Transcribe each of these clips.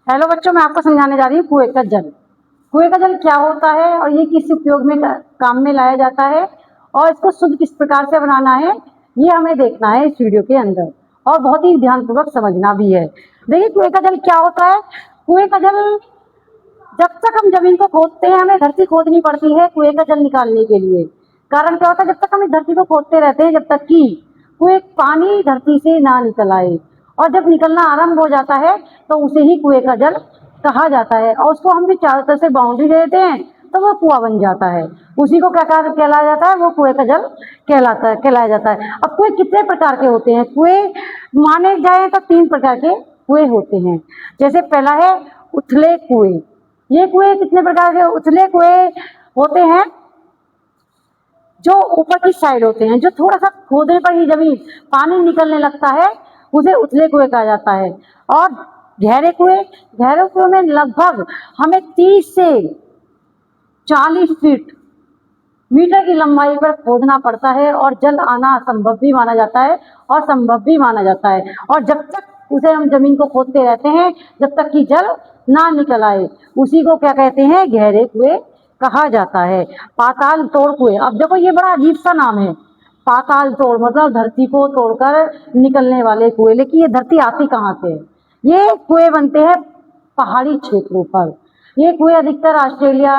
Hello बच्चों, मैं आपको समझाने जा रही हूँ कुएं का जल। कुएं का जल क्या होता है और ये किस उपयोग में काम में लाया जाता है और इसको शुद्ध किस प्रकार से बनाना है, ये हमें देखना है इस वीडियो के अंदर और बहुत ही ध्यानपूर्वक समझना भी है। देखिए, कुएं का जल क्या होता है। कुएं का जल, जब तक हम जमीन को खोदते हैं हमें धरती खोदनी पड़ती है कुएं का जल निकालने के लिए। कारण क्या होता है, जब तक हम इस धरती को खोदते रहते हैं जब तक कि कुएं पानी धरती से ना निकल आए, और जब निकलना आरंभ हो जाता है तो उसे ही कुएं का जल कहा जाता है। और उसको हम भी चारों तरफ से बाउंड्री दे देते हैं तो वो कुआं बन जाता है। उसी को क्या कहलाया जाता है, वो कुएं का जल कहलाया जाता है। अब कुएं कितने प्रकार के होते हैं? कुएं माने जाए तो 3 प्रकार के कुएं होते हैं। जैसे पहला है उथले कुएं। ये कुएं कितने प्रकार के उथले कुएं होते हैं? जो ऊपर की साइड होते हैं, जो थोड़ा सा खोदने पर ही जमीन पानी निकलने लगता है, उसे उथले कुएं कहा जाता है। और गहरे कुएं में लगभग हमें 30 से 40 फीट मीटर की लंबाई पर खोदना पड़ता है और जल आना असंभव भी माना जाता है और संभव भी माना जाता है। और जब तक उसे हम जमीन को खोदते रहते हैं जब तक कि जल ना निकल आए, उसी को क्या कहते हैं, गहरे कुएं कहा जाता है। पाताल तोड़ कुएं, अब देखो ये बड़ा अजीब सा नाम है। पाताल तोड़ मतलब धरती को तोड़कर निकलने वाले कुएं। लेकिन ये धरती आती कहाँ से है? ये कुएं बनते हैं पहाड़ी क्षेत्रों पर। ये कुएं अधिकतर ऑस्ट्रेलिया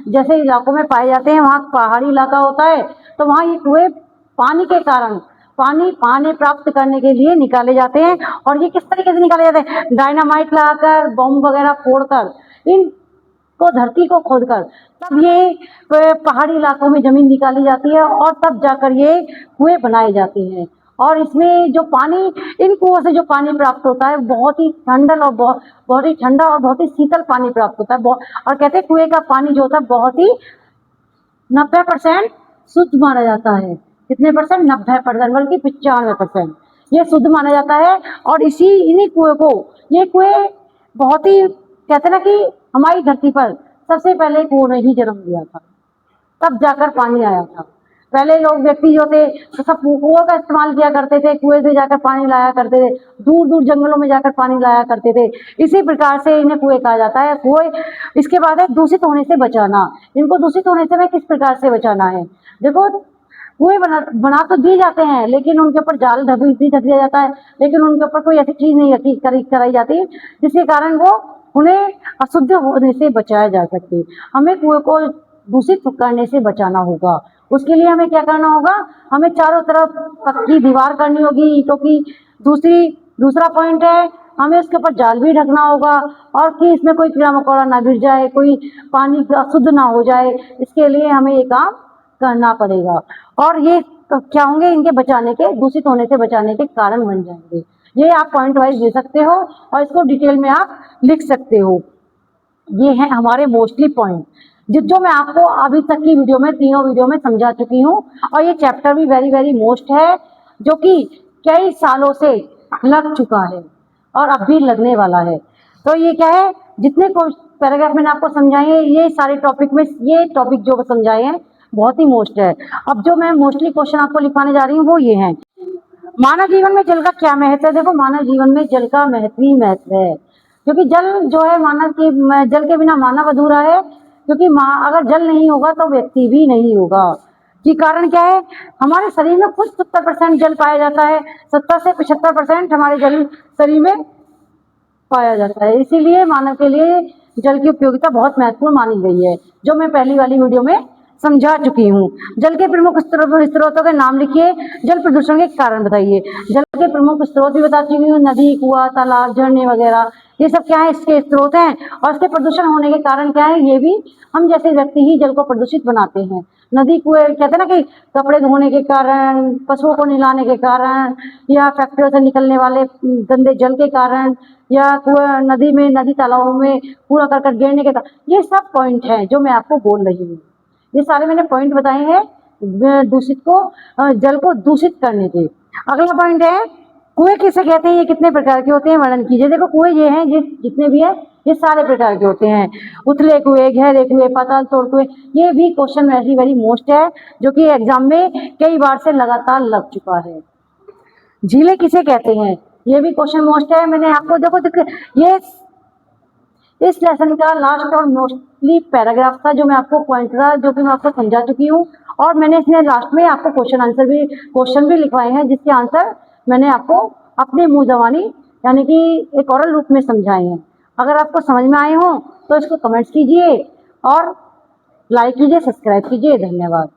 जैसे इलाकों में पाए जाते हैं। वहाँ पहाड़ी इलाका होता है तो वहाँ ये कुएं पानी के कारण पानी प्राप्त करने के लिए निकाले जाते हैं। और ये किस तरीके से निकाले जाते हैं? डायनामाइट लगाकर, बम वगैरह फोड़कर, इनको धरती को खोदकर तब ये पहाड़ी इलाकों में जमीन निकाली जाती है और तब जाकर ये कुएं बनाए जाते हैं। और इसमें जो पानी, इन कुओं से जो पानी प्राप्त होता है बहुत ही ठंडा और बहुत ही शीतल पानी प्राप्त होता है। और कहते हैं कुएं का पानी जो होता है बहुत ही 90% शुद्ध माना जाता है। कितने परसेंट? 90%, बल्कि 95% ये शुद्ध माना जाता है। और इन्हीं कुएं को, ये कुएं बहुत ही, कहते हैं ना कि हमारी धरती पर सबसे पहले कुओं ने ही जन्म लिया था, तब जाकर पानी आया था। पहले लोग, व्यक्ति जो थे, तो सब कुओं का इस्तेमाल किया करते थे, कुएं से जाकर पानी लाया करते थे, दूर दूर जंगलों में जाकर पानी लाया करते थे। इसी प्रकार से इन्हें कुएं कहा जाता है। कुएं, इसके बाद है दूषित होने से बचाना। इनको दूषित होने से किस प्रकार से बचाना है? देखो, कुएं बना तो दिए जाते हैं लेकिन उनके ऊपर जाल ढक दिया जाता है, लेकिन उनके ऊपर कोई ऐसी चीज नहीं कराई जाती जिसके कारण वो उन्हें अशुद्ध होने से बचाया जा सके। हमें कुएं को दूषित करने से बचाना होगा। उसके लिए हमें क्या करना होगा? हमें चारों तरफ पक्की दीवार करनी होगी ईंटों की। दूसरा पॉइंट है, हमें उसके ऊपर जाल भी ढकना होगा और कि इसमें कोई कीड़ा मकोड़ा ना गिर जाए, कोई पानी अशुद्ध ना हो जाए। इसके लिए हमें ये काम करना पड़ेगा। और ये क्या होंगे? इनके बचाने के, दूषित होने से बचाने के कारण बन जाएंगे। ये आप पॉइंट वाइज दे सकते हो और इसको डिटेल में आप लिख सकते हो। ये है हमारे मोस्टली पॉइंट जो मैं आपको अभी तक की वीडियो में, तीनों वीडियो में समझा चुकी हूँ। और ये चैप्टर भी वेरी वेरी मोस्ट है, जो कि कई सालों से लग चुका है और अब भी लगने वाला है। तो ये क्या है, जितने पैराग्राफ मैंने आपको समझाए हैं, ये सारे टॉपिक में ये टॉपिक जो समझाए हैं बहुत ही मोस्ट है। अब जो मैं मोस्टली क्वेश्चन आपको लिखवाने जा रही हूँ वो ये है, मानव जीवन में जल का क्या महत्व है? देखो, मानव जीवन में जल का महत्व ही महत्व है, क्योंकि जल जो है जल के बिना मानव अधूरा है। क्योंकि अगर जल नहीं होगा तो व्यक्ति भी नहीं होगा। कि कारण क्या है? हमारे शरीर में कुछ 70% जल पाया जाता है, 70 से 75% हमारे जल शरीर में पाया जाता है। इसीलिए मानव के लिए जल की उपयोगिता बहुत महत्वपूर्ण मानी गई है, जो मैं पहली वाली वीडियो में समझा चुकी हूँ। जल के प्रमुख स्रोतों के नाम लिखिए, जल प्रदूषण के कारण बताइए। जल के प्रमुख स्रोत भी बता चुकी हूँ, नदी, कुआं, तालाब, झरने वगैरह, ये सब क्या है? इसके स्रोत हैं। और इसके प्रदूषण होने के कारण क्या है? ये भी हम जैसे व्यक्ति ही जल को प्रदूषित बनाते हैं। नदी, कुएं, कहते हैं ना कि कपड़े धोने के कारण, पशुओं को नहलाने के कारण, या फैक्ट्रियों से निकलने वाले गंदे जल के कारण, या नदी में, नदी तालाबों में कूड़ा करकट गिरने के कारण, ये सब पॉइंट हैं जो मैं आपको बोल रही हूँ। ये सारे मैंने पॉइंट बताए हैं जल को दूषित करने के। अगला पॉइंट है, कुएं किसे कहते हैं? ये कितने प्रकार के होते हैं, वर्णन कीजिए। देखो, कुएं ये हैं, जितने भी है ये सारे प्रकार के होते हैं। उथले कुएं, गहरे कुएं, पाताल तोड़ कुएं। ये भी क्वेश्चन वेरी वेरी मोस्ट है, जो कि एग्जाम में कई बार से लगातार लग चुका है। झीलें किसे कहते हैं? ये भी क्वेश्चन मोस्ट है। मैंने आपको देखो ये इस लेसन का लास्ट और मोस्टली पैराग्राफ था जो मैं आपको पॉइंट था, जो कि मैं आपको समझा चुकी हूँ। और मैंने इसमें लास्ट में आपको क्वेश्चन भी लिखवाए हैं, जिसके आंसर मैंने आपको अपने मुंह जबानी यानी कि एक ओरल रूप में समझाए हैं। अगर आपको समझ में आए हों तो इसको कमेंट्स कीजिए और लाइक कीजिए, सब्सक्राइब कीजिए। धन्यवाद।